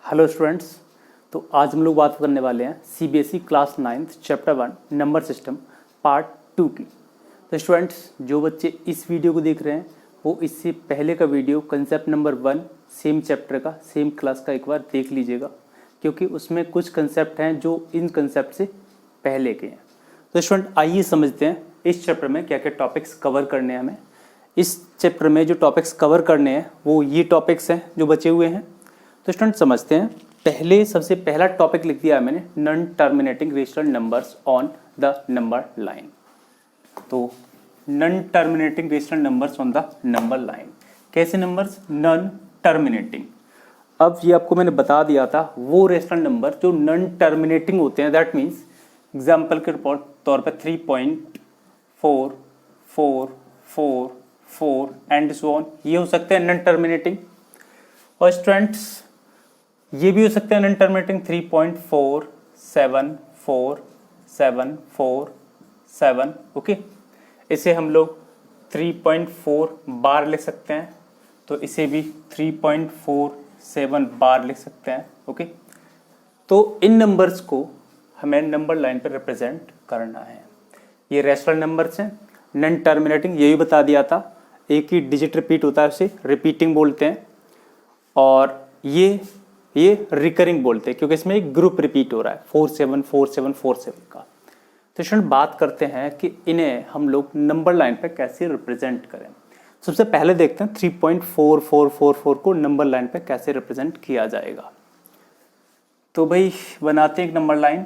Hello students. तो आज हम लोग बात करने वाले हैं CBSE class 9th chapter 1 number system part 2 की। तो स्टूडेंट्स, जो बच्चे इस वीडियो को देख रहे हैं वो इससे पहले का video concept number 1 same chapter का सेम क्लास का एक बार देख लीजिएगा, क्योंकि उसमें कुछ कंसेप्ट हैं जो इन कंसेप्ट से पहले के हैं। तो स्टूडेंट आइए समझते हैं इस चैप्टर में क्या क्या टॉपिक्स कवर करने हैं हमें। इस चैप्टर में जो टॉपिक्स कवर करने हैं वो ये टॉपिक्स हैं जो बचे हुए हैं। तो स्टूडेंट समझते हैं। पहले सबसे पहला टॉपिक लिख दिया है मैंने, non terminating rational numbers on the number line. तो non terminating rational numbers on the number line, कैसे नंबर्स? Non terminating. अब ये आपको मैंने बता दिया था वो रेशनल नंबर जो नॉन टर्मिनेटिंग होते हैं। दैट मीन्स एग्जाम्पल के तौर पर 3.4 4 4 4 एंड सो ऑन, ये हो सकते हैं नॉन टर्मिनेटिंग। और स्टूडेंट्स ये भी हो सकते हैं नॉन टर्मिनेटिंग 3.4 7 4 7 4 7। ओके, इसे हम लोग 3.4 बार ले सकते हैं, तो इसे भी 3.47 बार लिख सकते हैं। ओके, तो इन नंबर्स को हमें नंबर लाइन पर रिप्रेजेंट करना है। ये रेशनल नंबर्स हैं, नॉन टर्मिनेटिंग, ये भी बता दिया था। एक ही डिजिट रिपीट होता है, उसे रिपीटिंग बोलते हैं। और ये रिकरिंग बोलते हैं, क्योंकि इसमें एक ग्रुप रिपीट हो रहा है 474747 का। तो स्टूडेंट बात करते हैं कि इन्हें हम लोग नंबर लाइन पे कैसे रिप्रेजेंट करें। सबसे पहले देखते हैं 3.4444 को नंबर लाइन पे कैसे रिप्रेजेंट किया जाएगा। तो भाई बनाते हैं एक नंबर लाइन।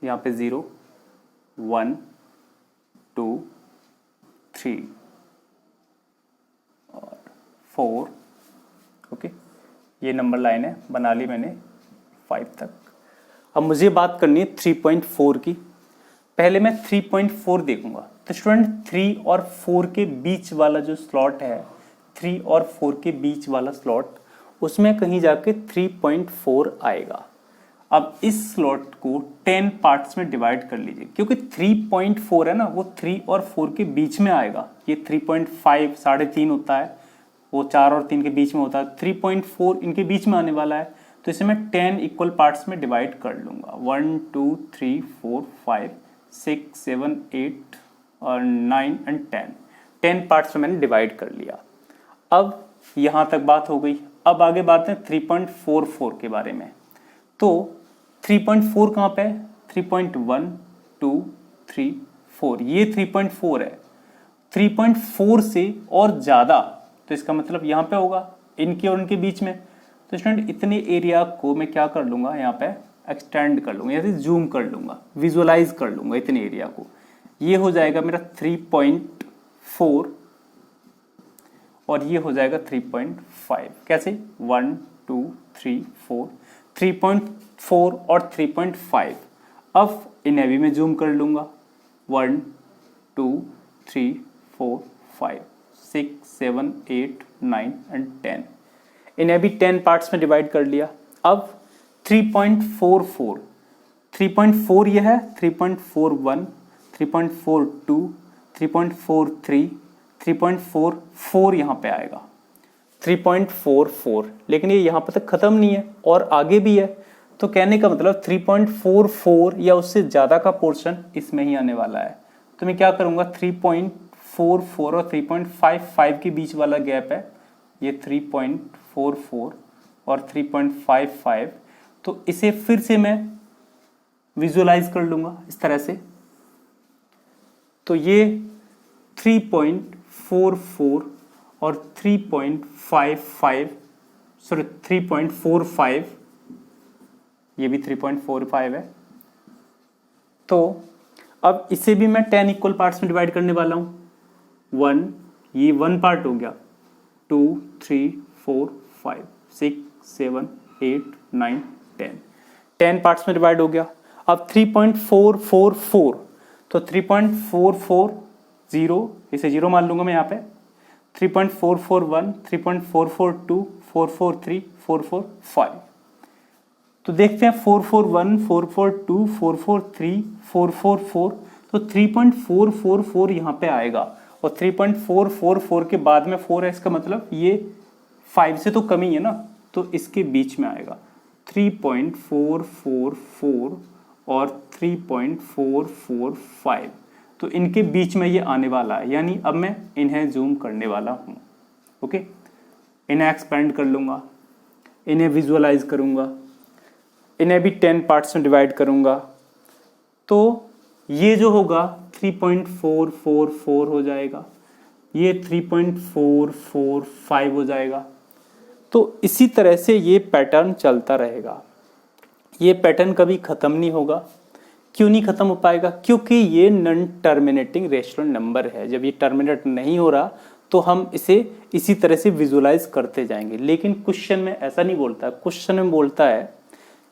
यहाँ पे 0 1 2 3 और 4। ओके, ये नंबर लाइन है, बना ली मैंने 5 तक। अब मुझे बात करनी है 3.4 की। पहले मैं 3.4 देखूंगा। तो स्टूडेंट 3 और 4 के बीच वाला जो स्लॉट है, 3 और 4 के बीच वाला स्लॉट, उसमें कहीं जाके 3.4 आएगा। अब इस स्लॉट को 10 पार्ट्स में डिवाइड कर लीजिए, क्योंकि 3.4 है ना, वो 3 और 4 के बीच में आएगा। ये 3.5 3.5 होता है, वो 4 और 3 के बीच में होता है। 3.4 इनके बीच में आने वाला है, तो इसे मैं 10 इक्वल पार्ट्स में डिवाइड कर लूँगा। 1 2 3 4 5 6 7 8 और 9 एंड 10 पार्ट्स में मैंने डिवाइड कर लिया। अब यहाँ तक बात हो गई। अब आगे बात है 3.44 के बारे में। तो 3.4 कहाँ पे है? 3.1 2 3 4, ये 3.4 है। 3.4 से और ज़्यादा, तो इसका मतलब यहाँ पे होगा इनके और इनके बीच में। तो स्टूडेंट इतने एरिया को मैं क्या कर लूँगा, यहाँ पे एक्सटेंड कर लूँगा, या जूम कर लूँगा, विजुअलाइज कर लूँगा इतने एरिया को। ये हो जाएगा मेरा 3.4 और ये हो जाएगा 3.5। कैसे? 1 2 3 4, 3.4 और 3.5। अब इन्हें भी मैं जूम कर लूँगा। 1 2 3 4 5 6 7 8 9 एंड 10। इन्हें भी 10 पार्ट्स में डिवाइड कर लिया। अब 3.4 यह है, 3.41 3.42 3.43 3.44 यहाँ पे आएगा 3.44। लेकिन ये यहाँ पे तक ख़त्म नहीं है और आगे भी है। तो कहने का मतलब 3.44 या उससे ज़्यादा का पोर्शन इसमें ही आने वाला है। तो मैं क्या करूँगा, 3.44 और 3.55 के बीच वाला गैप है, ये 3.44 और 3.55। तो इसे फिर से मैं विजुअलाइज कर लूँगा इस तरह से। तो ये 3.44 और 3.45, ये भी 3.45 है। तो अब इसे भी मैं 10 इक्वल पार्ट्स में डिवाइड करने वाला हूँ। 1, ये 1 पार्ट हो गया। 2 3 4 5 6 7 8 9 10 पार्ट्स में डिवाइड हो गया। अब 3.444, तो 3.440, इसे 0 मान लूँगा मैं यहाँ पे। 3.441 3.442 443 445। तो देखते हैं 441 442 443 444, तो 3.444 यहाँ पे आएगा। और 3.444 के बाद में 4 है, इसका मतलब ये 5 से तो कम ही है ना, तो इसके बीच में आएगा 3.444 और 3.445, तो इनके बीच में ये आने वाला है, यानी अब मैं इन्हें जूम करने वाला हूँ। ओके, इन्हें एक्सपेंड कर लूँगा, इन्हें विजुअलाइज करूँगा, इन्हें भी 10 पार्ट्स में डिवाइड करूँगा, तो ये जो होगा 3.444 हो जाएगा, ये 3.445 हो जाएगा। तो इसी तरह से ये पैटर्न चलता रहेगा, ये पैटर्न कभी ख़त्म नहीं होगा। क्यों नहीं ख़त्म हो पाएगा? क्योंकि ये नॉन टर्मिनेटिंग रेशनल नंबर है। जब ये टर्मिनेट नहीं हो रहा तो हम इसे इसी तरह से विजुलाइज करते जाएंगे। लेकिन क्वेश्चन में ऐसा नहीं बोलता, क्वेश्चन में बोलता है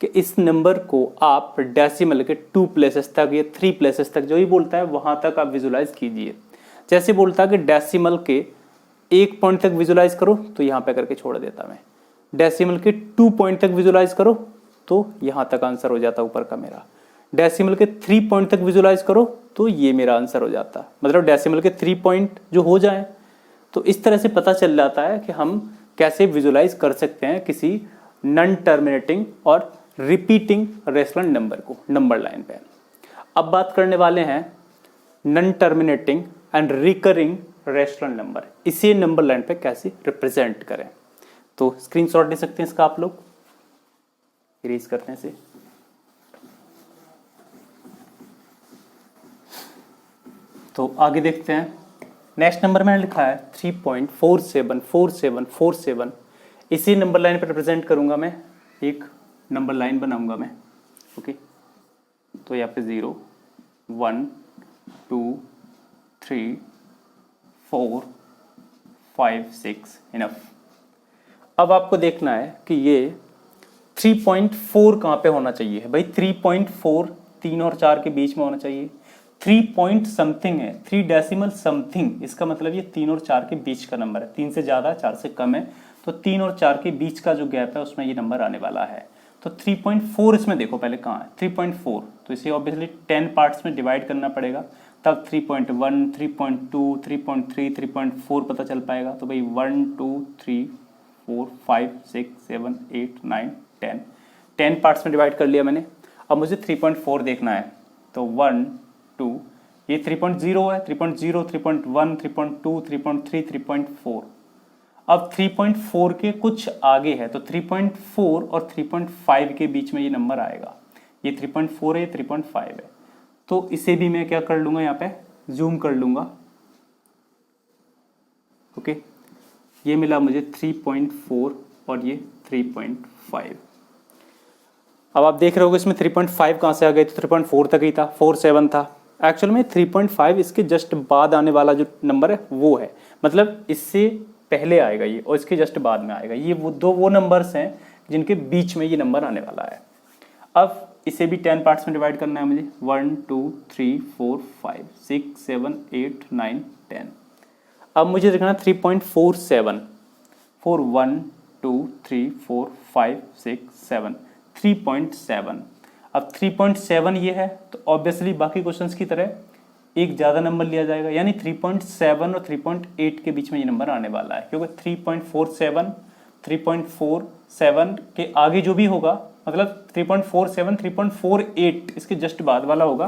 कि इस नंबर को आप डेसिमल के 2 प्लेसेस तक या 3 प्लेसेस तक, जो ही बोलता है वहाँ तक आप विजुलाइज कीजिए। जैसे बोलता है कि डेसिमल के 1 पॉइंट तक विजुलाइज करो, तो यहाँ पे करके छोड़ देता मैं। डेसिमल के 2 पॉइंट तक विजुलाइज करो, तो यहाँ तक आंसर हो जाता ऊपर का मेरा। डेसिमल के 3 पॉइंट तक विजुलाइज करो, तो ये मेरा आंसर हो जाता। मतलब डेसिमल के 3 पॉइंट जो हो जाए, तो इस तरह से पता चल जाता है कि हम कैसे विजुलाइज कर सकते हैं किसी नॉन टर्मिनेटिंग और रिपीटिंग रेशनल नंबर को नंबर लाइन पे। अब बात करने वाले हैं non terminating and recurring rational number, इसे नंबर लाइन पे कैसे रिप्रेजेंट करें। तो स्क्रीनशॉट ले सकते हैं इसका आप लोग, इरेज करते हैं इसे। तो आगे देखते हैं। नेक्स्ट नंबर मैंने लिखा है 3.474747, इसी नंबर लाइन पर रिप्रेजेंट करूंगा मैं, एक नंबर लाइन बनाऊंगा मैं। ओके, तो यहाँ पे 0 1 2 3 4 5 6 इनफ। अब आपको देखना है कि ये 3.4 कहाँ पे होना चाहिए भाई। 3.4 3 और 4 के बीच में होना चाहिए। 3 पॉइंट समथिंग है, 3 डेसिमल समथिंग, इसका मतलब ये 3 और 4 के बीच का नंबर है। 3 से ज़्यादा 4 से कम है, तो 3 और 4 के बीच का जो गैप है उसमें ये नंबर आने वाला है। तो 3.4 इसमें देखो पहले कहाँ है, 3.4, तो इसे ऑब्वियसली 10 पार्ट्स में डिवाइड करना पड़ेगा, तब 3.1 3.2 3.3 3.4 पता चल पाएगा। तो भाई 1 2 3 4 5 6 7 8 9 10 पार्ट्स में डिवाइड कर लिया मैंने। अब मुझे 3.4 देखना है, तो 1 2, ये 3.0 है, 3.0 3.1 3.2 3.3 3.4। अब 3.4 के कुछ आगे है, तो 3.4 और 3.5 के बीच में ये नंबर आएगा। ये 3.4 है, ये 3.5 है, तो इसे भी मैं क्या कर लूँगा, यहाँ पे जूम कर लूँगा। ओके, ये मिला मुझे 3.4 और ये 3.5। अब आप देख रहे होगे इसमें 3.5 कहाँ से आ गए, तो 3.4 तक ही था, 47 था। एक्चुअल में 3.5 इसके जस्ट बाद आने वाला जो नंबर है वो है, मतलब इससे पहले आएगा ये और इसके जस्ट बाद में आएगा। ये वो नंबर्स हैं जिनके बीच में ये नंबर आने वाला है। अब इसे भी 10 पार्ट्स में डिवाइड करना है मुझे, 1 2 3 4 5 6 7 8 9 10। अब मुझे देखना 3.47 4 1 2 3 4 5 6 7 3.7। अब 3.7 ये है, तो ऑब्वियसली बाकी क्वेश्चंस की तरह एक ज़्यादा नंबर लिया जाएगा, यानी 3.7 और 3.8 के बीच में ये नंबर आने वाला है। क्योंकि 3.47 के आगे जो भी होगा, मतलब 3.47 3.48 इसके जस्ट बाद वाला होगा,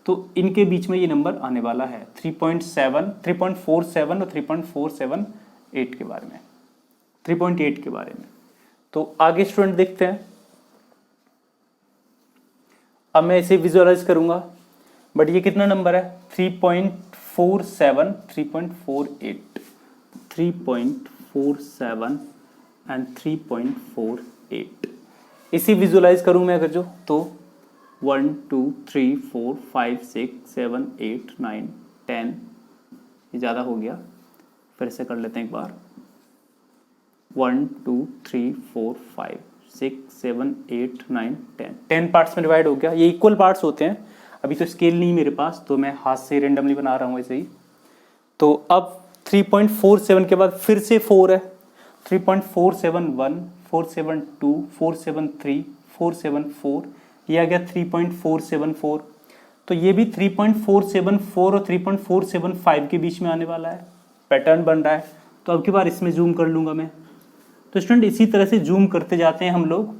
तो इनके बीच में ये नंबर आने वाला है 3.47 और 3.478 के बारे में, 3.8 के बारे में। तो आगे स्टूडेंट देखते हैं। अब मैं इसे विजुअलाइज करूंगा, बट ये कितना नंबर है, 3.47 3.48, 3.47 एंड 3.48। इसी विजुअलाइज करूं मैं अगर जो, तो 1 2 3 4 5 6 7 8 9 10, ये ज़्यादा हो गया, फिर से कर लेते हैं एक बार। 1 2 3 4 5 6 7 8 9 10 पार्ट्स में डिवाइड हो गया। ये इक्वल पार्ट्स होते हैं, अभी तो स्केल नहीं मेरे पास, तो मैं हाथ से रेंडमली बना रहा हूँ ऐसे ही। तो अब 3.47 के बाद फिर से 4 है, 3.471 472 473 474, ये आ गया 3.474। तो ये भी 3.474 और 3.475 के बीच में आने वाला है, पैटर्न बन रहा है। तो अब की बार इसमें जूम कर लूँगा मैं, तो स्टूडेंट इसी तरह से जूम करते जाते हैं हम लोग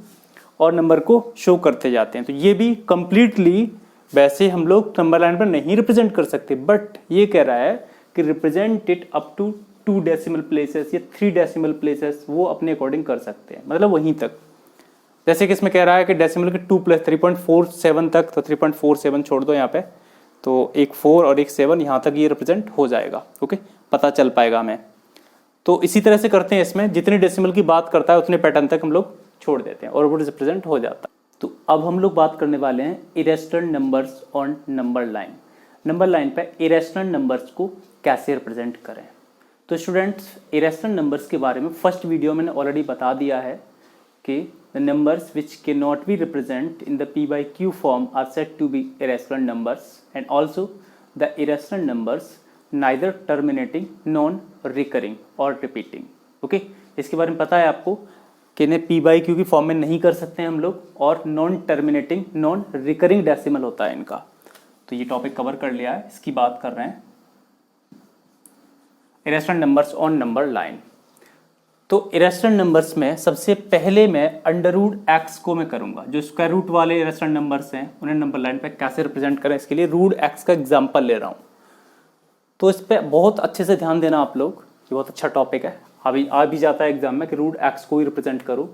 और नंबर को शो करते जाते हैं। तो ये भी कंप्लीटली वैसे हम लोग नंबर लाइन पर नहीं रिप्रेजेंट कर सकते, बट ये कह रहा है कि represent it up to 2 decimal places या 3 डेसिमल प्लेसेस, वो अपने अकॉर्डिंग कर सकते हैं, मतलब वहीं तक। जैसे कि इसमें कह रहा है कि डेसिमल के 2 + 3.47 तक, तो 3.47 छोड़ दो यहाँ पे, तो एक 4 और एक 7 यहाँ तक ये रिप्रेजेंट हो जाएगा। ओके, पता चल पाएगा हमें। तो इसी तरह से करते हैं, इसमें जितने डेसिमल की बात करता है उतने पैटर्न तक हम लोग छोड़ देते हैं और वो रिप्रेजेंट हो जाता है। तो अब हम लोग बात करने वाले हैं irrational numbers on number line. Number line पे इरेशनल नंबर्स को कैसे रिप्रेजेंट करें। तो स्टूडेंट्स, इरेशनल नंबर्स के बारे में फर्स्ट वीडियो मैंने ऑलरेडी बता दिया है कि the numbers which can not be represent in the p/q form are said to be irrational numbers and also the irrational numbers neither terminating, non recurring और repeating. Okay, इसके बारे में पता है आपको कि इन्हें p/q की फॉर्म में नहीं कर सकते हैं हम लोग, और non terminating, non recurring decimal होता है इनका। तो ये टॉपिक कवर कर लिया है, इसकी बात कर रहे हैं irrational numbers on number line. तो इरेशनल नंबर्स में सबसे पहले मैं √x को मैं करूंगा। जो स्क्वायर रूट वाले इरेशनल नंबर्स हैं उन्हें नंबर लाइन पे कैसे रिप्रेजेंट करें, इसके लिए √x का एग्जांपल ले रहा हूं। तो इस पर बहुत अच्छे से ध्यान देना आप लोग, ये बहुत अच्छा टॉपिक है, अभी आ भी जाता है एग्जाम में कि √x को ही रिप्रेजेंट करो।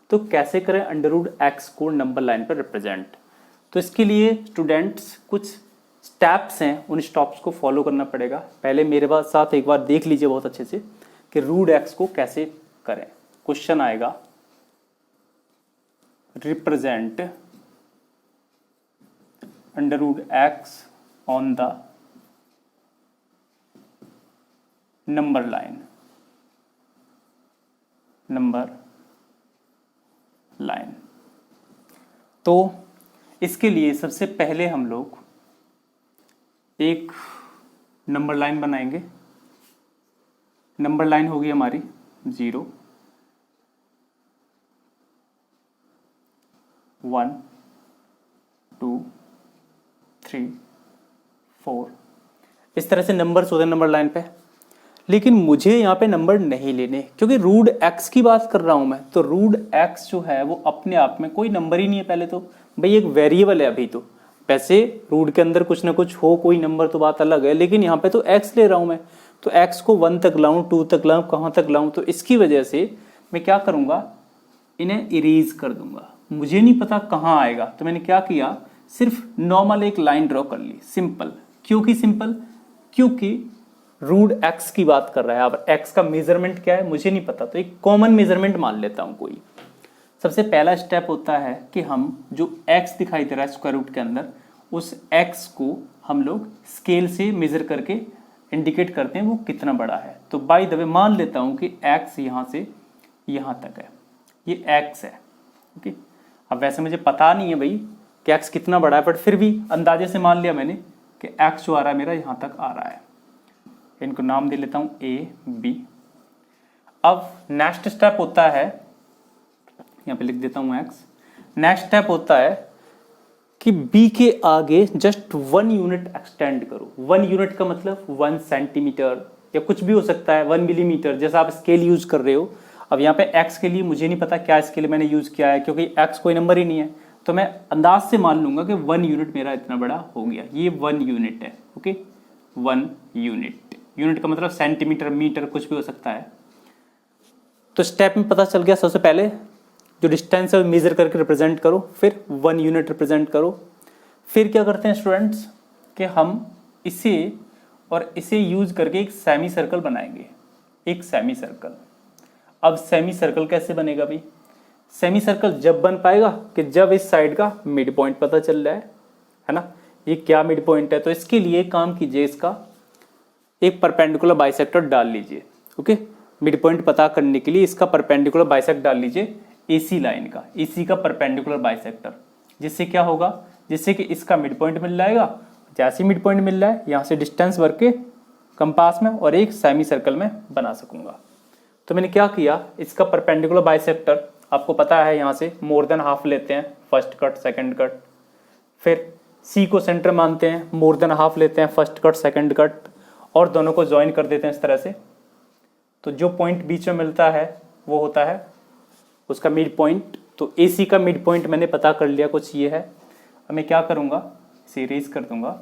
तो कैसे करें √x को नंबर लाइन पर रिप्रेजेंट। तो इसके लिए स्टूडेंट्स कुछ स्टेप्स हैं, उन स्टेप्स को फॉलो करना पड़ेगा। पहले मेरे पास साथ एक बार देख लीजिए बहुत अच्छे से कि √x को कैसे करें। क्वेश्चन आएगा represent √x on the number line, number line. तो इसके लिए सबसे पहले हम लोग एक नंबर लाइन बनाएंगे। नंबर लाइन होगी हमारी 0, 1, 2, 3, 4, इस तरह से नंबर्स होते हैं नंबर लाइन पे। लेकिन मुझे यहाँ पे नंबर नहीं लेने, क्योंकि √x की बात कर रहा हूँ मैं। तो √x जो है वो अपने आप में कोई नंबर ही नहीं है। पहले तो भाई एक वेरिएबल है अभी, तो वैसे रूट के अंदर कुछ ना कुछ हो, कोई नंबर तो बात अलग है, लेकिन यहाँ पे तो x ले रहा हूँ मैं। तो x को 1 तक लाऊं, 2 तक लाऊं, कहाँ तक लाऊं। तो इसकी वजह से मैं क्या करूँगा, इन्हें इरेज कर दूंगा। मुझे नहीं पता कहाँ आएगा, तो मैंने क्या किया, सिर्फ नॉर्मल एक लाइन ड्रॉ कर ली, सिंपल। क्योंकि सिंपल, क्योंकि √x की बात कर रहा है। अब x का मेजरमेंट क्या है मुझे नहीं पता, तो एक कॉमन मेजरमेंट मान लेता हूं कोई। सबसे पहला स्टेप होता है कि हम जो x दिखाई दे रहा है स्क्वायर रूट के अंदर, उस x को हम लोग स्केल से मेजर करके इंडिकेट करते हैं वो कितना बड़ा है। तो बाय द वे मान लेता हूं कि x यहां से यहां तक है, ये x है। ओके, अब वैसे मुझे पता नहीं है भाई कि x कितना बड़ा है, बट फिर भी अंदाजे से मान लिया मैंने कि x जो आ रहा है मेरा यहां तक आ रहा है। इनको नाम दे लेता हूं A, B। अब नेक्स्ट स्टेप होता है, यहां पे लिख देता हूं x। नेक्स्ट स्टेप होता है कि B के आगे जस्ट 1 यूनिट एक्सटेंड करो। 1 यूनिट का मतलब 1 सेंटीमीटर या कुछ भी हो सकता है, 1 मिलीमीटर, जैसा आप स्केल यूज कर रहे हो। अब यहाँ पे x के लिए मुझे नहीं पता क्या स्केल मैंने यूज किया है, क्योंकि x कोई नंबर ही नहीं है। तो मैं अंदाज से मान लूंगा कि 1 यूनिट मेरा इतना बड़ा हो गया, ये 1 यूनिट है। ओके, 1 यूनिट, यूनिट का मतलब सेंटीमीटर, मीटर, कुछ भी हो सकता है। तो स्टेप में पता चल गया, सबसे पहले जो डिस्टेंस है मेजर करके रिप्रेजेंट करो, फिर 1 यूनिट रिप्रेजेंट करो। फिर क्या करते हैं स्टूडेंट्स कि हम इसे और इसे यूज करके एक सेमी सर्कल बनाएंगे, एक सेमी सर्कल। अब सेमी सर्कल कैसे बनेगा भाई? सेमी सर्कल जब बन पाएगा कि जब इस साइड का मिड पॉइंट पता चल रहा है ना, ये क्या मिड पॉइंट है। तो इसके लिए काम कीजिए, इसका एक परपेंडिकुलर बाइसेक्टर डाल लीजिए। ओके, मिड पॉइंट पता करने के लिए इसका परपेंडिकुलर बाइसेक्ट डाल लीजिए, AC लाइन का, AC का परपेंडिकुलर बाइसेक्टर। जिससे क्या होगा, जिससे कि इसका मिड पॉइंट मिल जाएगा। जैसे मिड पॉइंट मिल रहा है, यहाँ से डिस्टेंस भर के कंपास में और एक सेमी सर्कल में बना सकूंगा। तो मैंने क्या किया, इसका परपेंडिकुलर बाइसेक्टर आपको पता है, यहाँ से मोर देन हाफ लेते हैं, फर्स्ट कट, सेकंड कट। फिर C को सेंटर मानते हैं, मोर देन हाफ लेते हैं, फर्स्ट कट, सेकंड कट, और दोनों को ज्वाइन कर देते हैं इस तरह से। तो जो पॉइंट बीच में मिलता है वो होता है उसका मिड पॉइंट। तो AC का मिड पॉइंट मैंने पता कर लिया, कुछ ये है। अब मैं क्या करूँगा, इसे इरेज कर दूंगा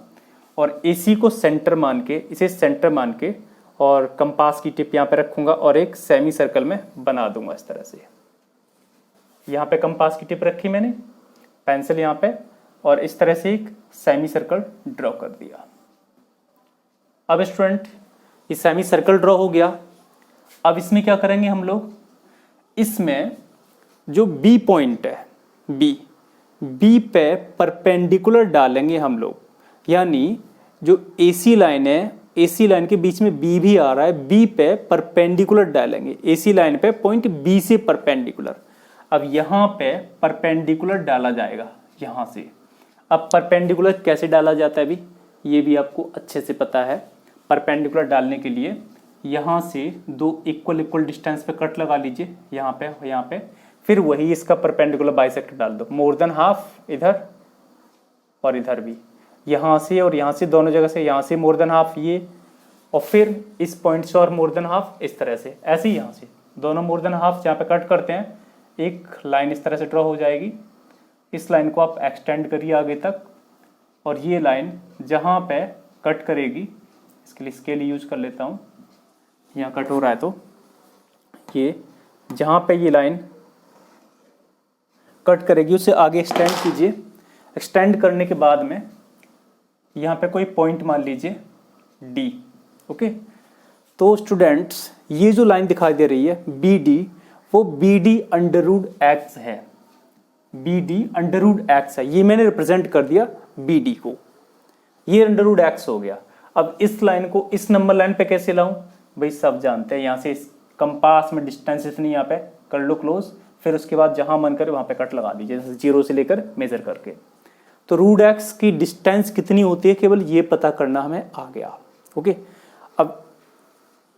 और AC को सेंटर मान के, इसे सेंटर मान के और कंपास की टिप यहाँ पे रखूँगा और एक सेमी सर्कल में बना दूंगा इस तरह से। यहाँ पे कंपास की टिप रखी मैंने, पेंसिल यहाँ पे, और इस तरह से एक सेमी सर्कल ड्रॉ कर दिया। अब स्टूडेंट ये सेमी सर्कल ड्रॉ हो गया। अब इसमें क्या करेंगे हम लोग, इसमें जो B पॉइंट है, B पे परपेंडिकुलर डालेंगे हम लोग, यानी जो AC लाइन है, AC लाइन के बीच में B भी आ रहा है, B पे परपेंडिकुलर डालेंगे, AC लाइन पे पॉइंट B से परपेंडिकुलर। अब यहाँ पे परपेंडिकुलर डाला जाएगा यहाँ से। अब परपेंडिकुलर कैसे डाला जाता है अभी ये भी आपको अच्छे से पता है। परपेंडिकुलर डालने के लिए यहाँ से दो इक्वल डिस्टेंस पे कट लगा लीजिए, यहाँ पे, फिर वही इसका परपेंडिकुलर बाइसेक्टर डाल दो, मोर देन हाफ इधर और इधर भी, यहाँ से और यहाँ से, दोनों जगह से, यहाँ से मोर देन हाफ ये, और फिर इस पॉइंट से और मोर देन हाफ इस तरह से, ऐसे ही यहाँ से दोनों मोर देन हाफ जहाँ पे कट करते हैं, एक लाइन इस तरह से ड्रॉ हो जाएगी। इस लाइन को आप एक्सटेंड करिए आगे तक, और ये लाइन जहाँ पे कट करेगी, इसके लिए स्केल यूज कर लेता हूँ, यहाँ कट हो रहा है तो ये जहाँ पे ये लाइन कट करेगी उसे आगे एक्सटेंड कीजिए। एक्सटेंड करने के बाद में यहाँ पे कोई पॉइंट मान लीजिए D। ओके, तो स्टूडेंट्स ये जो लाइन दिखाई दे रही है BD, वो BD अंडर रूट X है, BD अंडर रूट X है। ये मैंने रिप्रेजेंट कर दिया BD को, ये अंडर रूट X हो गया। अब इस लाइन को इस नंबर लाइन पे कैसे लाऊं भाई, सब जानते हैं, यहाँ से इस कंपास में डिस्टेंस इतनी यहाँ पे कर लो क्लोज, फिर उसके बाद जहां मन करे वहां पे कट लगा दीजिए, जैसे 0 से लेकर मेजर करके। तो रूट X की डिस्टेंस कितनी होती है केवल ये पता करना हमें आ गया। ओके, अब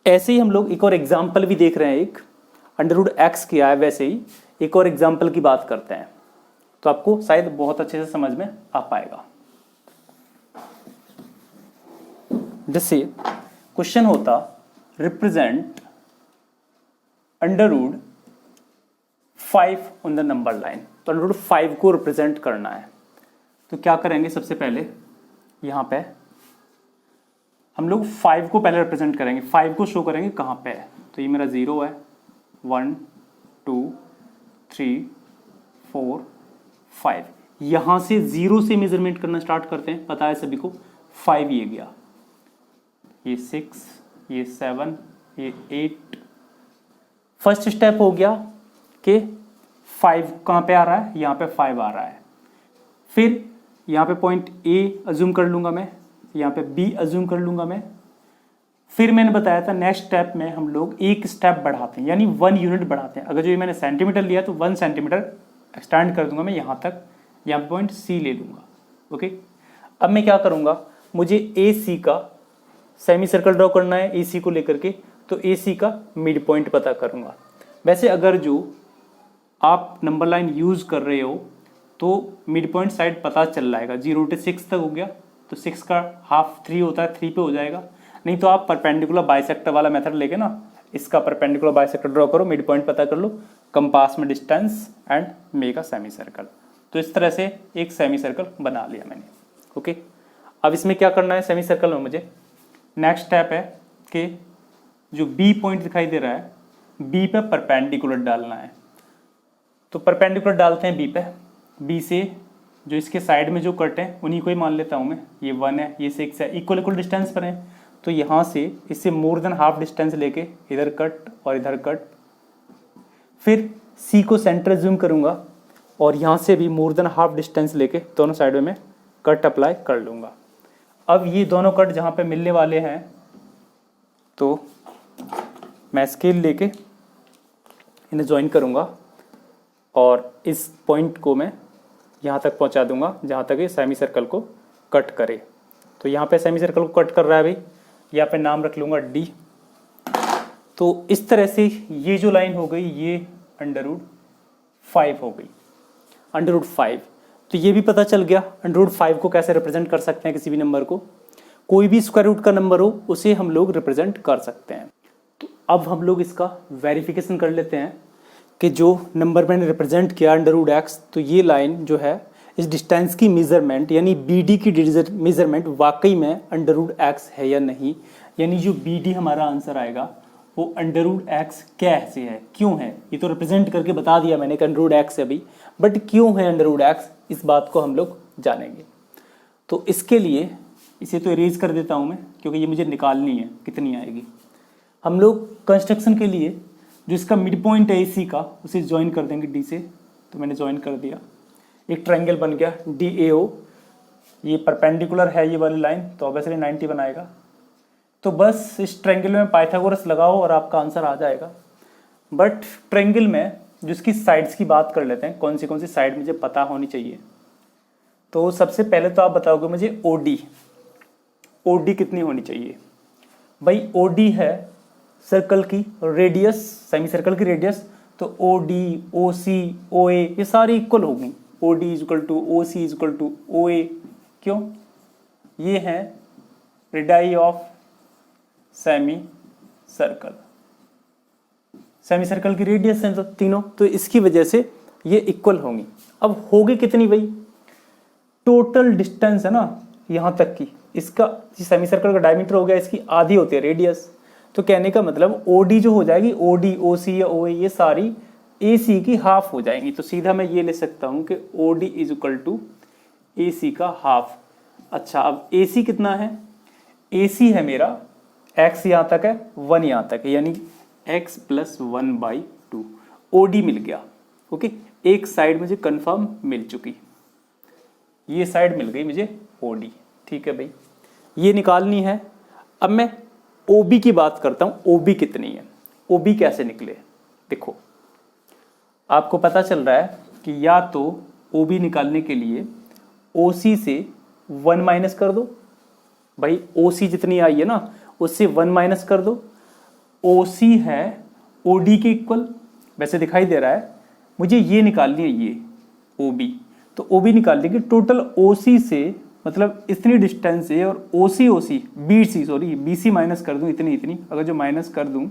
ऐसे ही हम लोग एक और एग्जाम्पल भी देख रहे हैं, एक अंडर रूट X किया है, वैसे ही एक और एग्जाम्पल की बात करते हैं, तो आपको शायद बहुत अच्छे से समझ में आ पाएगा। जैसे क्वेश्चन होता represent under root 5 on the number line, तो अंडर रूट 5 को रिप्रेजेंट करना है। तो क्या करेंगे, सबसे पहले यहाँ पे हम लोग 5 को पहले रिप्रेजेंट करेंगे, 5 को शो करेंगे कहाँ पे है, तो ये मेरा 0 है, 1 2 3 4 5, यहाँ से 0 से मेजरमेंट करना स्टार्ट करते हैं, पता है सभी को, 5 ये गया, ये 6, ये 7, ये 8। फर्स्ट स्टेप हो गया कि 5 कहाँ पे आ रहा है, यहाँ पे 5 आ रहा है। फिर यहाँ पे पॉइंट A अज्यूम कर लूँगा मैं, यहाँ पे B अज्यूम कर लूँगा मैं। फिर मैंने बताया था नेक्स्ट स्टेप में हम लोग एक स्टेप बढ़ाते हैं, यानी 1 यूनिट बढ़ाते हैं। अगर जो ये मैंने सेंटीमीटर लिया तो 1 सेंटीमीटर एक्सटेंड कर दूंगा मैं यहाँ तक, यहाँ पे पॉइंट C ले लूँगा। ओके, अब मैं क्या करूँगा, मुझे AC का सेमी सर्कल ड्रॉ करना है AC को लेकर के, तो AC का मिड पॉइंट पता करूँगा। वैसे अगर जो आप नंबर लाइन यूज़ कर रहे हो तो मिड पॉइंट साइड पता चल जाएगा, 0 से 6 तक हो गया तो 6 का हाफ 3 होता है, 3 पे हो जाएगा। नहीं तो आप परपेंडिकुलर बाइसेक्टर वाला मेथड लेके ना, इसका परपेंडिकुलर बाइसेक्टर ड्रॉ करो, मिड पॉइंट पता कर लो, कंपास में distance and make a semi circle. तो इस तरह से एक सेमी सर्कल बना लिया मैंने। ओके, अब इसमें क्या करना है, सेमी सर्कल में मुझे नेक्स्ट स्टेप है कि जो B पॉइंट दिखाई दे रहा है, B पे परपेंडिकुलर डालना है। तो परपेंडिकुलर डालते हैं B पे, B से जो इसके साइड में जो कट है उन्हीं को ही मान लेता हूँ मैं, ये 1 है, ये 6 है, इक्वल डिस्टेंस पर है। तो यहाँ से इससे मोर देन हाफ डिस्टेंस लेके इधर कट और इधर कट, फिर C को सेंटर जूम करूँगा और यहाँ से भी मोर देन हाफ डिस्टेंस लेके दोनों साइडों में कट अप्लाई कर लूँगा। अब ये दोनों कट जहाँ पे मिलने वाले हैं तो मैं स्केल लेके इन्हें ज्वाइन करूँगा और इस पॉइंट को मैं यहाँ तक पहुँचा दूँगा जहाँ तक ये सेमी सर्कल को कट करे। तो यहाँ पे सेमी सर्कल को कट कर रहा है भाई, यहाँ पे नाम रख लूँगा D। तो इस तरह से ये जो लाइन हो गई ये अंडर रूट 5 हो गई, अंडर रूट 5। तो ये भी पता चल गया अंडर रूट 5 को कैसे रिप्रेजेंट कर सकते हैं, किसी भी नंबर को, कोई भी स्क्वायर रूट का नंबर हो उसे हम लोग रिप्रेजेंट कर सकते हैं। तो अब हम लोग इसका वेरिफिकेशन कर लेते हैं कि जो नंबर मैंने रिप्रेजेंट किया √x, तो ये लाइन जो है इस डिस्टेंस की मेज़रमेंट यानी BD की मेज़रमेंट वाकई में √x है या नहीं। यानी जो BD हमारा आंसर आएगा वो √x कैसे है, क्यों है। ये तो रिप्रेजेंट करके बता दिया मैंने कि √x है भाई, बट क्यों है √x, इस बात को हम लोग जानेंगे। तो इसके लिए इसे तो इरेज कर देता हूँ मैं, क्योंकि ये मुझे निकालनी है कितनी आएगी। हम लोग कंस्ट्रक्शन के लिए जो इसका मिड पॉइंट है AC का, उसे ज्वाइन कर देंगे D से। तो मैंने ज्वाइन कर दिया, एक ट्रायंगल बन गया DAO। ये परपेंडिकुलर है ये वाली लाइन, तो ऑब्वियसली 90 बनाएगा। तो बस इस ट्रायंगल में पाइथागोरस लगाओ और आपका आंसर आ जाएगा। बट ट्रायंगल में जो इसकी साइड्स की बात कर लेते हैं, कौन सी साइड मुझे पता होनी चाहिए। तो सबसे पहले तो आप बताओगे मुझे OD कितनी होनी चाहिए। भाई OD है सर्कल की रेडियस, सेमी सर्कल की रेडियस, तो OD, OC, OA ये सारी इक्वल होगी। OD = OC = OA, क्यों? ये है radii of semi circle, semi circle की रेडियस है तो तीनों, तो इसकी वजह से ये इक्वल होंगी। अब होगी कितनी भाई, टोटल डिस्टेंस है ना यहाँ तक की, इसका सेमी सर्कल का डायमीटर हो गया, इसकी आधी होती है रेडियस। तो कहने का मतलब OD जो हो जाएगी, OD, OC या OA ये सारी AC की हाफ हो जाएंगी। तो सीधा मैं ये ले सकता हूँ कि OD = AC का हाफ। अच्छा, अब AC कितना है, AC है मेरा x यहाँ तक है, 1 यहाँ तक है, यानी x + 1/2 OD मिल गया। ओके, एक साइड मुझे कंफर्म मिल चुकी, ये साइड मिल गई मुझे OD। ठीक है भाई, ये निकालनी है। अब मैं OB की बात करता हूँ, OB कितनी है, OB कैसे निकले। देखो, आपको पता चल रहा है कि या तो OB निकालने के लिए OC से 1 माइनस कर दो। भाई OC जितनी आई है ना उससे 1 माइनस कर दो। OC है OD के इक्वल, वैसे दिखाई दे रहा है, मुझे ये निकालनी है ये OB। तो OB निकालने की टोटल OC से, मतलब इतनी डिस्टेंस है, और BC माइनस कर दूं इतनी, अगर जो माइनस कर दूं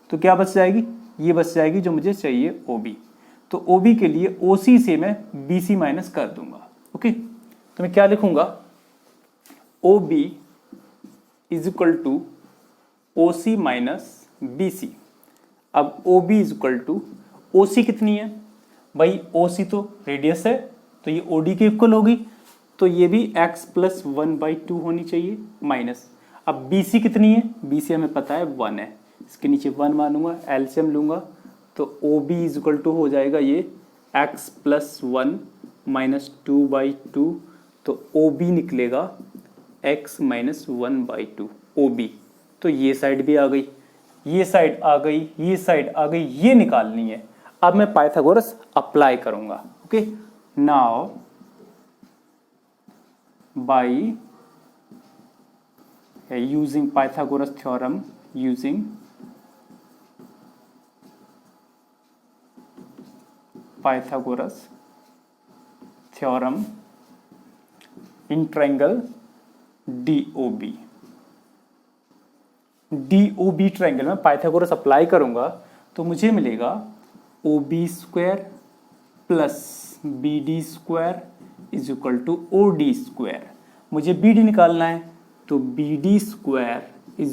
तो क्या बच जाएगी, ये बच जाएगी जो मुझे चाहिए OB। तो OB के लिए OC से मैं BC माइनस कर दूंगा। ओके, तो मैं क्या लिखूंगा, OB = OC माइनस BC। अब OB = OC कितनी है भाई, OC तो रेडियस है, तो ये OD के इक्वल होगी, तो ये भी x + 1/2 होनी चाहिए माइनस। अब BC कितनी है, BC हमें पता है 1 है, इसके नीचे 1 मानूंगा, एलसीएम लूंगा, तो OB = हो जाएगा ये x + 1 - 2/2, तो OB निकलेगा x - 1/2 OB। तो ये साइड भी आ गई, ये साइड आ गई, ये साइड आ गई, ये निकालनी है। अब मैं पाइथागोरस अप्लाई करूंगा। Okay, now by using Pythagoras theorem, using Pythagoras theorem in triangle DOB। DOB triangle में पाइथागोरस अप्लाई करूंगा तो मुझे मिलेगा OB² + BD² = OD²। मुझे BD निकालना है, तो BD² =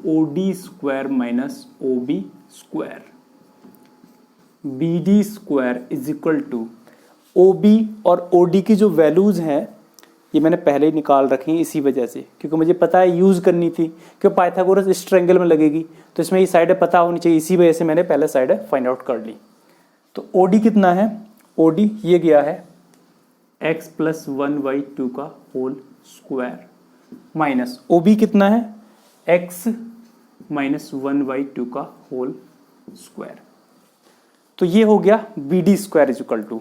OD² - OB²। BD² = OB और OD की जो वैल्यूज़ हैं ये मैंने पहले ही निकाल रखी हैं, इसी वजह से, क्योंकि मुझे पता है यूज़ करनी थी, क्योंकि पाइथागोरस इस ट्रायंगल में लगेगी, तो इसमें ये साइडें पता होनी चाहिए, इसी वजह से मैंने पहले साइडें फाइंड आउट कर ली। तो OD कितना है, OD ये गया है x + 1/2 का होल स्क्वायर, माइनस OB कितना है, x - 1/2 का होल स्क्वायर। तो ये हो गया BD² =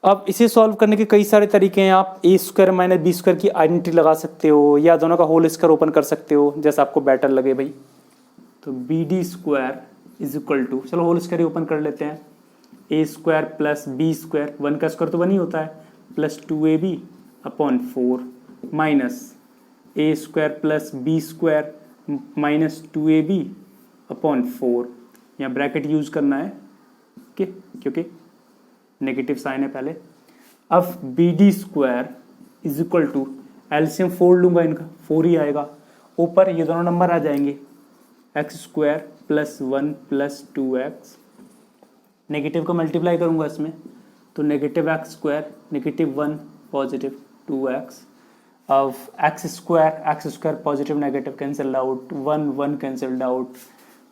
अब इसे सॉल्व करने के कई सारे तरीके हैं। आप A² - B² की आइडेंटिटी लगा सकते हो, या दोनों का होल स्क्वायर ओपन कर सकते हो, जैसा आपको बेटर लगे भाई। तो BD² = चलो होल स्क्वायर ओपन कर लेते हैं, A² + B², 1 का स्क्वायर तो 1 ही होता है, +2AB / 4 minus A² + B² - 2AB upon 4, यहाँ ब्रैकेट यूज करना है ओके, क्योंकि नेगेटिव साइन है पहले। अब B D square is equal to, LCM 4 लूंगा इनका, 4 ही आएगा, ऊपर ये दोनों नंबर आ जाएंगे, x square plus 1 plus 2x, negative को मल्टीप्लाई करूंगा इसमें, तो negative x square, negative 1 positive 2x। अब x square positive negative cancel out, 1 1 cancelled out,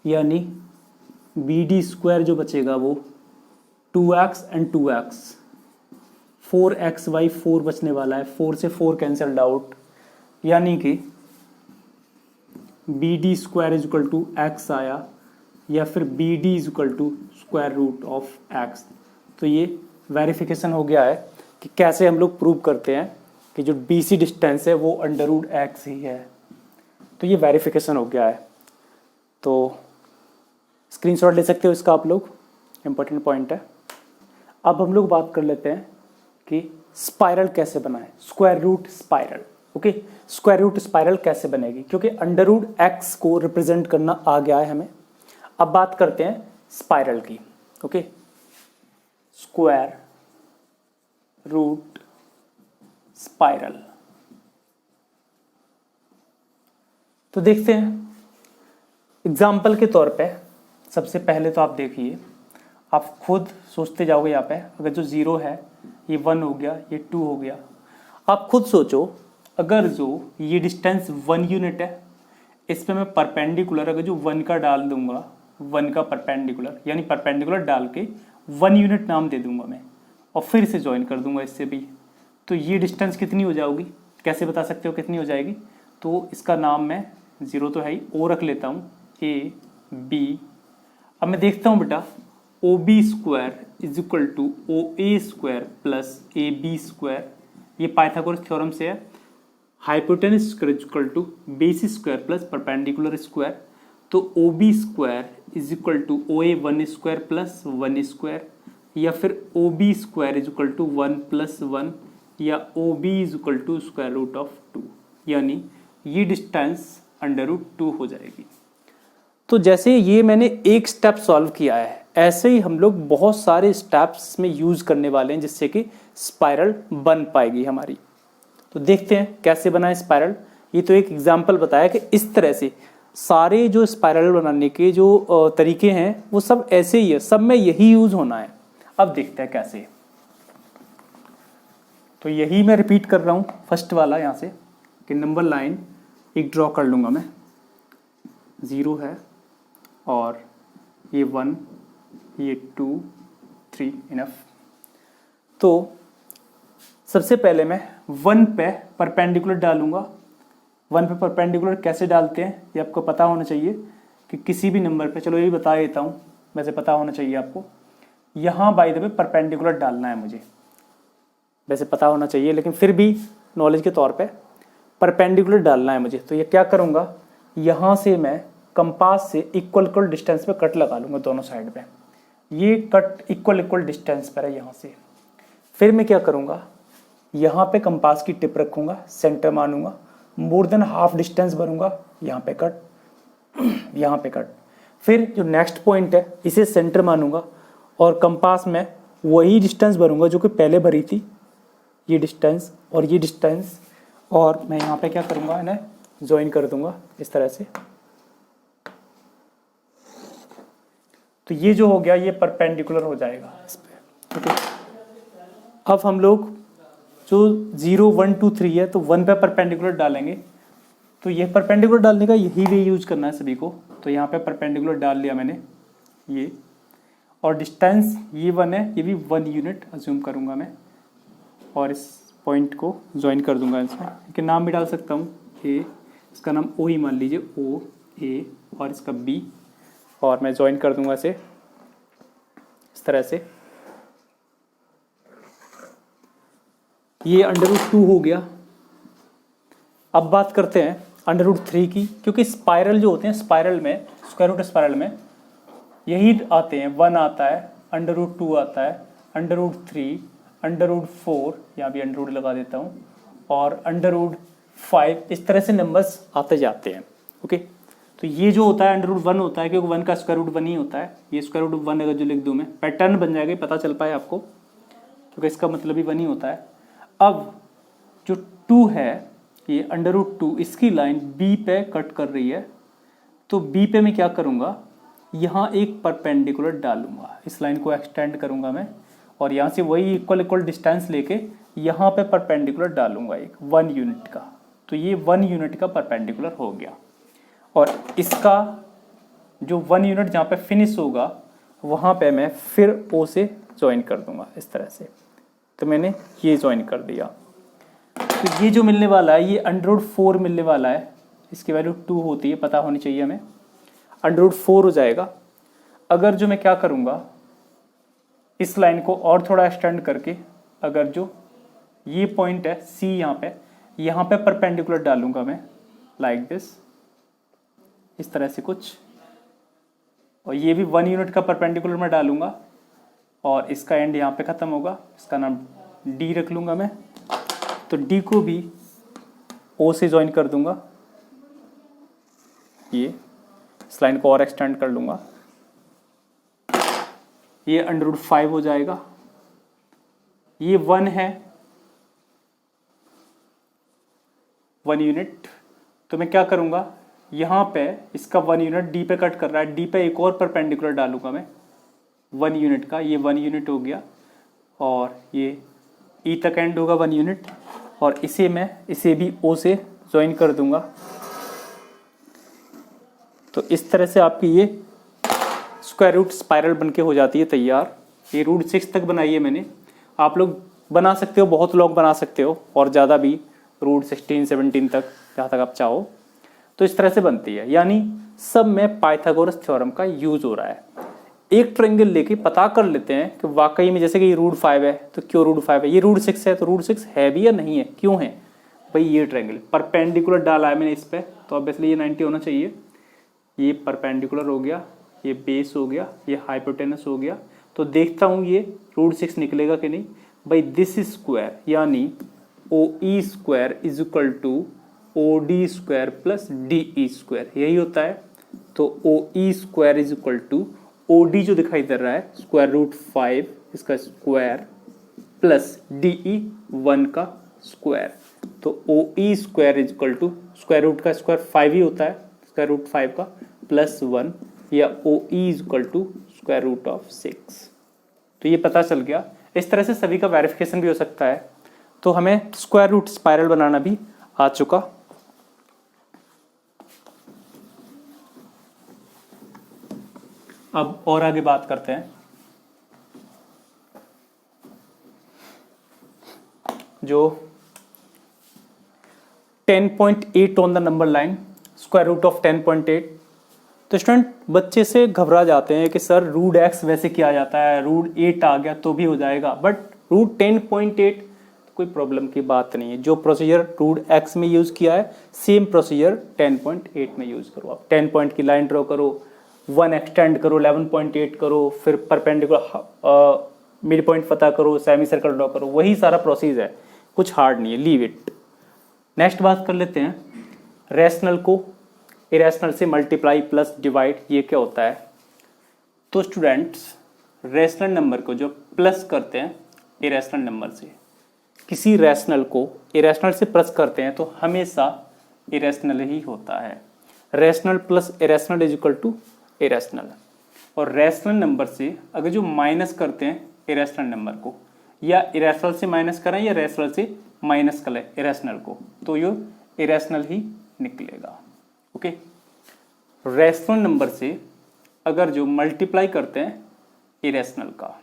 यानी बी डी स्क्वायर जो बचेगा वो 2x एंड 2x, 4xy 4 बचने वाला है, 4 से 4 कैंसिल्ड आउट, यानी कि B D square is equal to X आया, या फिर B D is equal to square root of X. तो ये वेरिफिकेशन हो गया है कि कैसे हम लोग प्रूव करते हैं कि जो बी सी डिस्टेंस है वो अंडर रूट एक्स ही है। तो ये वेरिफिकेशन हो गया है, तो स्क्रीनशॉट ले सकते हो इसका आप लोग, इम्पोर्टेंट पॉइंट है। अब हम लोग बात कर लेते हैं कि स्पाइरल कैसे बनाएं, square root spiral. Okay, square root spiral कैसे बनेगी, क्योंकि अंडर रूट एक्स को रिप्रेजेंट करना आ गया है हमें। अब बात करते हैं स्पाइरल की। ओके, स्क्वायर रूट स्पाइरल, तो देखते हैं एग्जाम्पल के तौर पे। सबसे पहले तो आप देखिए, आप खुद सोचते जाओगे यहाँ पे, अगर जो 0 है ये 1 हो गया, ये 2 हो गया। आप खुद सोचो, अगर जो ये डिस्टेंस 1 यूनिट है, इस पे मैं परपेंडिकुलर अगर जो 1 का डाल दूंगा, 1 का परपेंडिकुलर, यानी परपेंडिकुलर डाल के 1 यूनिट नाम दे दूंगा मैं, और फिर से ज्वाइन कर दूंगा इससे भी, तो ये डिस्टेंस कितनी हो जाएगी, कैसे बता सकते हो कितनी हो जाएगी? तो इसका नाम मैं 0 तो है ही, ओ रख लेता हूँ, ए बी। अब मैं देखता हूँ बेटा, O B square is equal to O A square plus A B square, ये पाइथागोरस थ्योरम से है। Hypotenuse square is equal to base square plus perpendicular square, तो O B square is equal to O A 1 square plus 1 square, या फिर O B square is equal to 1 प्लस 1, या O B is equal to square root of 2, यानी ये distance under root 2 हो जाएगी। तो जैसे ये मैंने एक स्टेप सॉल्व किया है, ऐसे ही हम लोग बहुत सारे स्टेप्स में यूज करने वाले हैं जिससे कि स्पाइरल बन पाएगी हमारी। तो देखते हैं कैसे बनाए स्पाइरल। ये तो एक एग्जांपल बताया कि इस तरह से सारे जो स्पाइरल बनाने के जो तरीके हैं वो सब ऐसे ही है, सब में यही यूज होना है। अब देखते हैं कैसे। तो यही मैं रिपीट कर रहा हूँ, फर्स्ट वाला यहाँ से कि नंबर लाइन एक ड्रॉ कर लूँगा मैं, 0 है और ये 1, ये 2, 3 इनफ। तो सबसे पहले मैं 1 पे परपेंडिकुलर डालूंगा। 1 पे परपेंडिकुलर कैसे डालते हैं ये आपको पता होना चाहिए कि किसी भी नंबर पे, चलो ये बता देता हूँ, वैसे पता होना चाहिए आपको। यहाँ बाय द वे परपेंडिकुलर डालना है मुझे, वैसे पता होना चाहिए लेकिन फिर भी नॉलेज के तौर पे परपेंडिकुलर डालना है मुझे। तो ये क्या करूँगा, यहाँ से मैं कंपास से इक्वल डिस्टेंस पे कट लगा लूँगा दोनों साइड पे। ये कट इक्वल डिस्टेंस पर है यहाँ से। फिर मैं क्या करूँगा, यहाँ पे कंपास की टिप रखूँगा, सेंटर मानूंगा, मोर देन हाफ डिस्टेंस भरूँगा, यहाँ पे कट, यहाँ पे कट। फिर जो नेक्स्ट पॉइंट है इसे सेंटर मानूंगा और कंपास में वही डिस्टेंस भरूँगा जो कि पहले भरी थी, ये डिस्टेंस और ये डिस्टेंस, और मैं यहाँ पे क्या करूँगा, इन्हें ज्वाइन कर दूंगा इस तरह से। तो ये जो हो गया ये परपेंडिकुलर हो जाएगा इस पे। ओके, अब हम लोग जो 0 1 2 3 है तो 1 पे परपेंडिकुलर डालेंगे। तो ये परपेंडिकुलर डालने का यही वे यूज करना है सभी को। तो यहाँ पे परपेंडिकुलर डाल लिया मैंने ये, और डिस्टेंस ये 1 है, ये भी 1 यूनिट अज्यूम करूँगा मैं, और इस पॉइंट को ज्वाइन कर दूंगा इसमें। कि नाम भी डाल सकता हूँ, ए, इसका नाम ओ ही मान लीजिए, ओ ए, और इसका बी, और मैं ज्वाइन कर दूंगा इसे इस तरह से। ये अंडर रूट 2 हो गया। अब बात करते हैं अंडर रूट 3 की, क्योंकि स्पाइरल जो होते हैं, स्पाइरल में, स्क्वायर रूट स्पाइरल में यही आते हैं, 1 आता है, अंडर रूट 2 आता है, अंडर रूट 3, अंडर रूट 4, यहाँ भी अंडर रूट लगा देता हूँ, और अंडर रूट 5, इस तरह से नंबर्स आते जाते हैं। ओके, तो ये जो होता है अंडर रूट 1 होता है, क्योंकि 1 का स्क्वायर रूट 1 ही होता है। ये स्क्वायर रूट 1 अगर जो लिख दूँ मैं, पैटर्न बन जाएगा, पता चल पाए आपको, क्योंकि इसका मतलब ही 1 ही होता है। अब जो 2 है, ये अंडर रूट 2, इसकी लाइन बी पे कट कर रही है, तो बी पे मैं क्या करूँगा, यहाँ एक परपेंडिकुलर डालूंगा, इस लाइन को एक्सटेंड करूँगा मैं, और यहाँ से वही इक्वल डिस्टेंस लेके यहाँ पे परपेंडिकुलर डालूंगा एक 1 यूनिट का। तो ये 1 यूनिट का परपेंडिकुलर हो गया, और इसका जो 1 यूनिट जहाँ पे फिनिश होगा वहाँ पे मैं फिर ओ से ज्वाइन कर दूंगा इस तरह से। तो मैंने ये ज्वाइन कर दिया, तो ये जो मिलने वाला है ये अंडर रूट 4 मिलने वाला है। इसकी वैल्यू 2 होती है, पता होनी चाहिए हमें। अंडर रूट 4 हो जाएगा। अगर जो मैं क्या करूँगा, इस लाइन को और थोड़ा एक्सटेंड करके, अगर जो ये पॉइंट है सी, यहाँ पे परपेंडिकुलर डालूंगा मैं लाइक दिस, इस तरह से कुछ, और ये भी 1 यूनिट का परपेंडिकुलर मैं डालूंगा, और इसका एंड यहाँ पे ख़त्म होगा, इसका नाम डी रख लूँगा मैं। तो डी को भी ओ से ज्वाइन कर दूंगा, ये इस लाइन को और एक्सटेंड कर लूँगा, ये अंडर रूट 5 हो जाएगा। ये 1 है, 1 यूनिट, तो मैं क्या करूँगा, यहाँ पे इसका 1 यूनिट डी पे कट कर रहा है, डी पे एक और परपेंडिकुलर डालूंगा मैं 1 यूनिट का, ये 1 यूनिट हो गया, और ये ई तक एंड होगा 1 यूनिट, और इसे भी ओ से ज्वाइन कर दूंगा। तो इस तरह से आपकी ये स्क्वायर रूट स्पाइरल बन के हो जाती है तैयार। ये रूट 6 तक बनाई है मैंने, आप लोग बना सकते हो, बहुत लोग बना सकते हो, और ज़्यादा भी, रूट 16 17 तक, जहाँ तक आप चाहो। तो इस तरह से बनती है, यानी सब में पाइथागोरस थ्योरम का यूज हो रहा है। एक ट्रायंगल लेके पता कर लेते हैं कि वाकई में, जैसे कि ये रूट 5 है तो क्यों रूट 5 है, ये रूट 6 है तो रूट 6 है भी या नहीं है, क्यों है भाई। ये ट्रायंगल परपेंडिकुलर डाला है मैंने इस पर, तो ऑब्वियसली ये 90 होना चाहिए। ये परपेंडिकुलर हो गया, ये बेस हो गया, ये हाइपोटेनस हो गया, तो देखता हूँ ये रूट 6 निकलेगा कि नहीं भाई। दिस स्क्वायर यानी O E square is equal to O D square plus D E square, यही होता है। तो O E square is equal to O D जो दिखाई दे रहा है स्क्वायर रूट 5 इसका स्क्वायर प्लस डी ई 1 का स्क्वायर। तो O E square is equal to square root का स्क्वायर 5 ही होता है, स्क्वायर रूट 5 का प्लस 1, या O E is equal to square root of 6। तो ये पता चल गया। इस तरह से सभी का वेरिफिकेशन भी हो सकता है। तो हमें स्क्वायर रूट स्पाइरल बनाना भी आ चुका। अब और आगे बात करते हैं, जो 10.8 on the number line, square root of 10.8। तो स्टूडेंट बच्चे से घबरा जाते हैं कि सर रूट एक्स वैसे किया जाता है, रूट 8 आ गया तो भी हो जाएगा, बट रूट 10.8 कोई प्रॉब्लम की बात नहीं है। जो प्रोसीजर रूट एक्स में यूज़ किया है सेम प्रोसीजर 10.8 में यूज़ करो। आप 10 पॉइंट की लाइन ड्रॉ करो, 1 एक्सटेंड करो, 11.8 करो, फिर परपेंडिकुलर मिड पॉइंट पता करो, सेमी सर्कल ड्रॉ करो, वही सारा प्रोसीजर है, कुछ हार्ड नहीं है, लीव इट। नेक्स्ट बात कर लेते हैं, रैशनल को इरेशनल से मल्टीप्लाई प्लस डिवाइड, ये क्या होता है। तो स्टूडेंट्स रैशनल नंबर को जो प्लस करते हैं इरेशनल नंबर से, किसी रैशनल को इरेशनल से प्लस करते हैं तो हमेशा इरेशनल ही होता है। Rational plus irrational is equal to irrational. और रैशनल नंबर से अगर जो माइनस करते हैं इरेशनल नंबर को, या इरेशनल से माइनस करें या रैशनल से माइनस करें इरेशनल को, तो ये इरेशनल ही निकलेगा। ओके, रैशनल नंबर से अगर जो मल्टीप्लाई करते हैं इरेशनल का,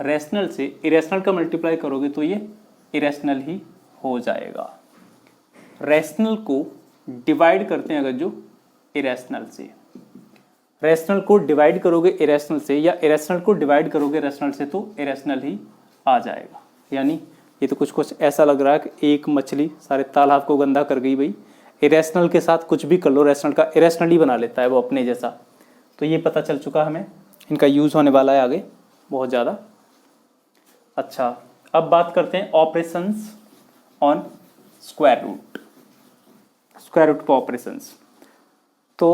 रैशनल से इरेशनल का मल्टीप्लाई करोगे तो ये इरेशनल ही हो जाएगा। रैशनल को डिवाइड करते हैं अगर जो इरेशनल से, रैशनल को डिवाइड करोगे इरेशनल से, या इरेशनल को डिवाइड करोगे रैशनल से, तो इरेशनल ही आ जाएगा। यानी ये तो कुछ ऐसा लग रहा है कि एक मछली सारे तालाब को गंदा कर गई भाई। इरेशनल के साथ कुछ भी कर लो, रैशनल का इरेशनल ही बना लेता है वो अपने जैसा। तो ये पता चल चुका हमें, इनका यूज़ होने वाला है आगे बहुत ज़्यादा। अच्छा, अब बात करते हैं operations on square root, square root का ऑपरेशंस। तो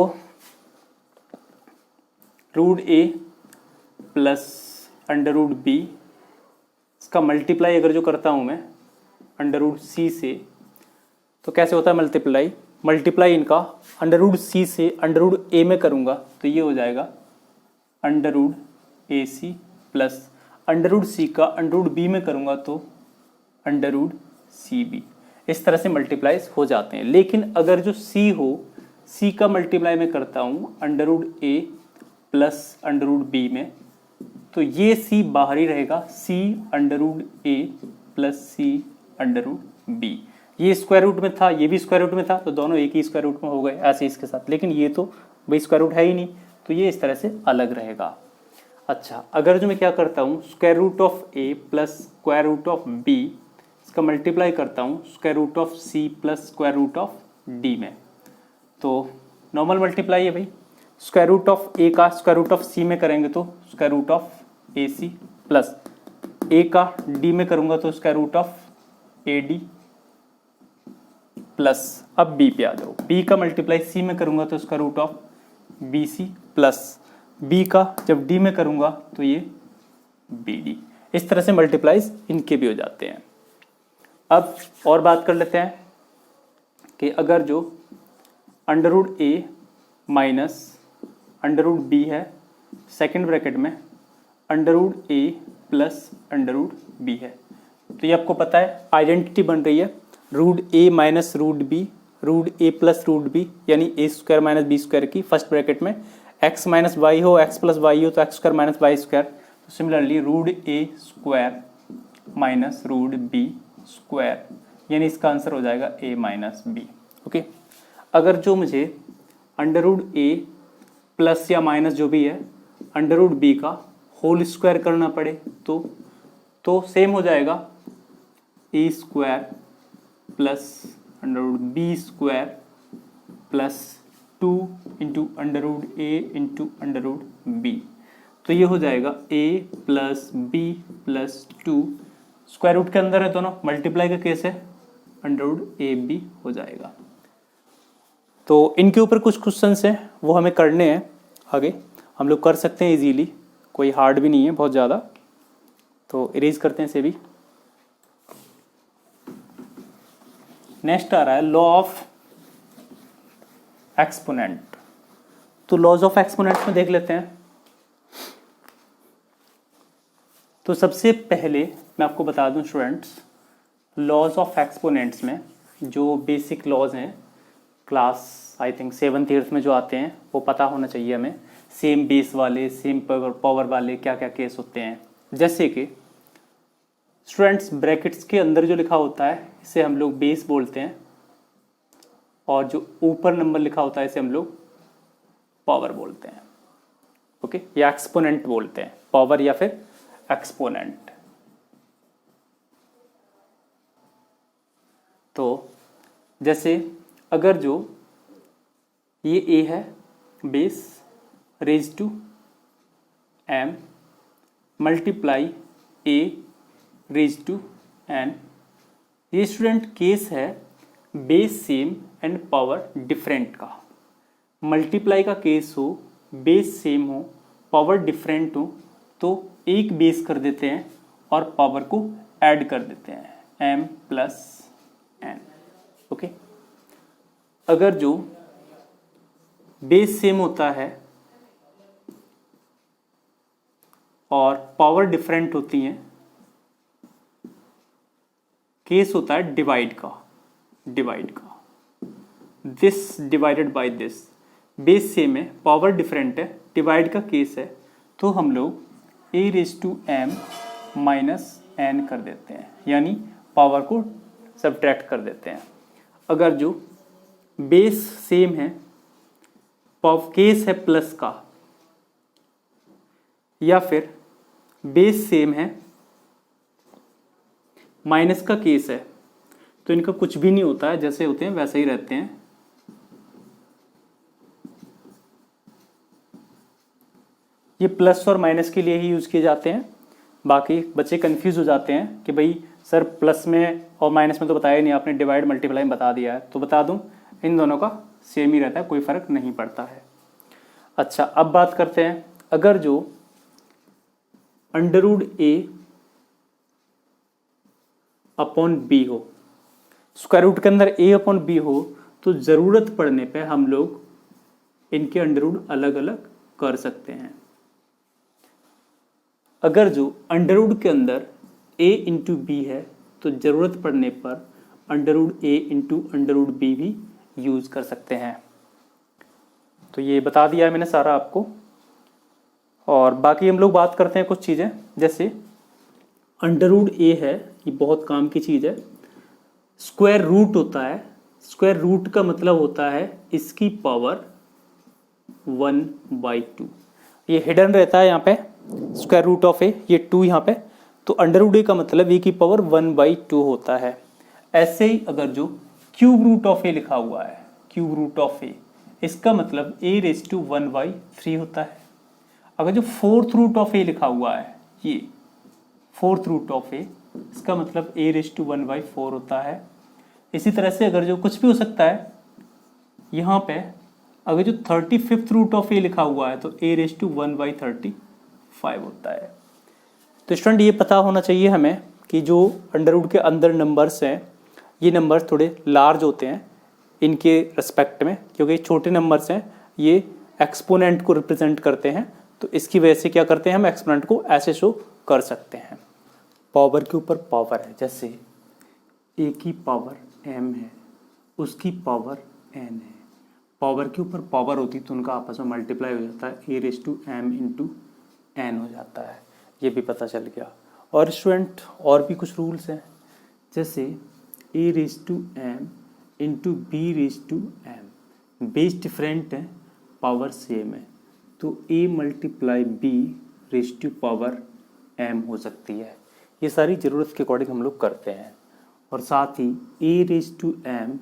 root A plus under root B, इसका मल्टीप्लाई अगर जो करता हूँ मैं अंडर रूट सी से, तो कैसे होता है मल्टीप्लाई इनका अंडर रूट सी से अंडर रूट ए में करूँगा तो ये हो जाएगा अंडर रूट ए सी, प्लस अंडर रूट सी का अंडर रूट बी में करूँगा तो अंडर रूट सी बी। इस तरह से मल्टीप्लाइज हो जाते हैं। लेकिन अगर जो सी हो, सी का मल्टीप्लाई में करता हूँ under root A plus under root B में, तो ये सी बाहर ही रहेगा, सी under root A plus C under root B. ये स्क्वायर रूट में था, ये भी स्क्वायर रूट में था, तो दोनों एक ही स्क्वायर रूट में हो गए ऐसे इसके साथ। लेकिन ये तो भाई स्क्वायर रूट है ही नहीं, तो ये इस तरह से अलग रहेगा। अच्छा, अगर जो मैं क्या करता हूँ square root of A plus square root of B, इसका मल्टीप्लाई करता हूँ square root of C plus square root of D में, तो नॉर्मल मल्टीप्लाई है भाई। स्क्वायर रूट ऑफ ए का स्क्वायर रूट ऑफ सी में करेंगे तो square root of A C, plus A का डी में करूँगा तो square root of A D, plus अब बी पे आ जाओ, बी का मल्टीप्लाई सी में करूँगा तो square root of B C, plus B का जब डी में करूँगा तो ये बी डी। इस तरह से मल्टीप्लाइज इनके भी हो जाते हैं। अब और बात कर लेते हैं कि अगर जो under root A minus under root B है, सेकेंड ब्रैकेट में under root A plus under root B है, तो ये आपको पता है आइडेंटिटी बन रही है root A minus root B, root A plus root B, यानी A square minus B square की फर्स्ट ब्रैकेट में एक्स माइनस वाई हो, एक्स प्लस वाई हो तो X square minus Y square. तो similarly root A square minus root B square, यानी इसका answer हो जाएगा ए माइनस बी। ओके, अगर जो मुझे अंडर रूट ए प्लस या माइनस जो भी है अंडर रूट बी का होल स्क्वायर करना पड़े तो सेम हो जाएगा A square plus under root B square plus 2 into under root A into under root B. तो ये हो जाएगा a plus B plus 2, square root के अंदर है दोनों, मल्टीप्लाई का केस है, अंडर रूट ए बी हो जाएगा। तो इनके ऊपर कुछ क्वेश्चंस हैं वो हमें करने हैं, आगे हम लोग कर सकते हैं इजीली, कोई हार्ड भी नहीं है बहुत ज़्यादा। तो इरेज करते हैं इसे भी। नेक्स्ट आ रहा है लॉ ऑफ एक्सपोनेंट। तो लॉज ऑफ एक्सपोनेंट में देख लेते हैं। तो सबसे पहले मैं आपको बता दूं स्टूडेंट्स, लॉज ऑफ एक्सपोनेंट्स में जो बेसिक लॉज हैं class I think 7th 8th में जो आते हैं वो पता होना चाहिए हमें। सेम बेस वाले, सेम पावर वाले क्या क्या केस होते हैं। जैसे कि स्टूडेंट्स ब्रैकेट्स के अंदर जो लिखा होता है इसे हम लोग बेस बोलते हैं, और जो ऊपर नंबर लिखा होता है इसे हम लोग पावर बोलते हैं। ओके, या एक्सपोनेंट बोलते हैं, पावर या फिर एक्सपोनेंट। तो जैसे अगर जो ये a है base raise to m multiply a raise to n, ये स्टूडेंट केस है base same and power different का। मल्टीप्लाई का केस हो, बेस सेम हो, पावर डिफरेंट हो, तो एक बेस कर देते हैं और पावर को ऐड कर देते हैं m प्लस n। ओके, अगर जो बेस सेम होता है और पावर डिफरेंट होती हैं, केस होता है डिवाइड का, this divided by this. Base same है, पावर डिफरेंट है, डिवाइड का केस है, तो हम लोग a raise to m minus n कर देते हैं, यानी पावर को सब्ट्रैक्ट कर देते हैं। अगर जो बेस सेम है, केस है प्लस का, या फिर बेस सेम है माइनस का केस है, तो इनका कुछ भी नहीं होता है, जैसे होते हैं वैसे ही रहते हैं। ये प्लस और माइनस के लिए ही यूज किए जाते हैं। बाकी बच्चे कंफ्यूज हो जाते हैं कि भाई सर प्लस में और माइनस में तो बताया नहीं आपने, डिवाइड मल्टीप्लाई में बता दिया है। तो बता दूं, इन दोनों का सेम ही रहता है, कोई फ़र्क नहीं पड़ता है। अच्छा, अब बात करते हैं, अगर जो अंडर रूट ए अपॉन बी हो, स्क्वायर रूट के अंदर ए अपॉन बी हो, तो ज़रूरत पड़ने पे हम लोग इनके अंडर रूट अलग अलग कर सकते हैं। अगर जो अंडर रूट के अंदर a इंटू बी है तो ज़रूरत पड़ने पर under root A into under root B भी यूज़ कर सकते हैं। तो ये बता दिया है मैंने सारा आपको। और बाकी हम लोग बात करते हैं कुछ चीज़ें, जैसे अंडर रूट ए है, ये बहुत काम की चीज़ है। स्क्वायर रूट होता है, स्क्वायर रूट का मतलब होता है इसकी पावर 1/2। ये हिडन रहता है यहाँ पे, स्क्वायर रूट ऑफ ए, ये 2 यहाँ पे, तो अंडर रूट ए का मतलब ए की पावर 1/2 होता है। ऐसे ही अगर जो क्यूब रूट ऑफ ए लिखा हुआ है, क्यूब रूट ऑफ ए, इसका मतलब a⁻1/3 होता है। अगर जो फोर्थ रूट ऑफ ए लिखा हुआ है, ये फोर्थ रूट ऑफ ए, इसका मतलब a⁻1/4 होता है। इसी तरह से अगर जो कुछ भी हो सकता है, यहाँ पे अगर जो 35th रूट ऑफ ए लिखा हुआ है तो a⁻1/35 होता है। तो स्टूडेंट ये पता होना चाहिए हमें कि जो अंडर रूट के अंदर नंबर्स हैं, ये नंबर्स थोड़े लार्ज होते हैं इनके रिस्पेक्ट में, क्योंकि छोटे नंबर्स हैं, ये एक्सपोनेंट को रिप्रेजेंट करते हैं। तो इसकी वजह से क्या करते हैं, हम एक्सपोनेंट को ऐसे शो कर सकते हैं। पावर के ऊपर पावर है, जैसे a की पावर m है, उसकी पावर n है। पावर के ऊपर पावर होती तो उनका आपस में मल्टीप्लाई हो जाता है, a⁻m⁰n हो जाता है। ये भी पता चल गया। और स्टूडेंट और भी कुछ रूल्स हैं, जैसे a⁻m⁰b⁻m, बेस डिफरेंट है, पावर सेम है, तो a⁻b⁻m हो सकती है। ये सारी ज़रूरत के अकॉर्डिंग हम लोग करते हैं। और साथ ही a⁻b⁻m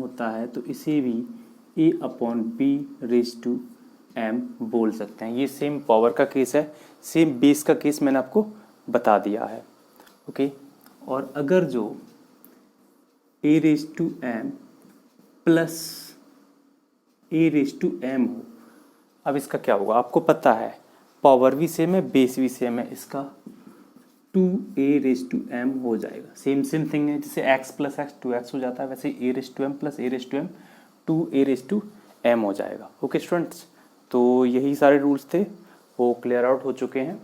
होता है, तो इसे भी a/b⁻m बोल सकते हैं। ये सेम पावर का केस है, सेम बेस का केस मैंने आपको बता दिया है। ओके, और अगर जो a⁻m प्लस a⁻m हो, अब इसका क्या होगा, आपको पता है, पावर भी सेम है, बेस भी सेम है, इसका 2a⁻m हो जाएगा। सेम थिंग है, जैसे x + x 2x हो जाता है, वैसे a⁻m + a⁻m 2a⁻m हो जाएगा। ओके स्टूडेंट्स, तो यही सारे रूल्स थे, वो क्लियर आउट हो चुके हैं।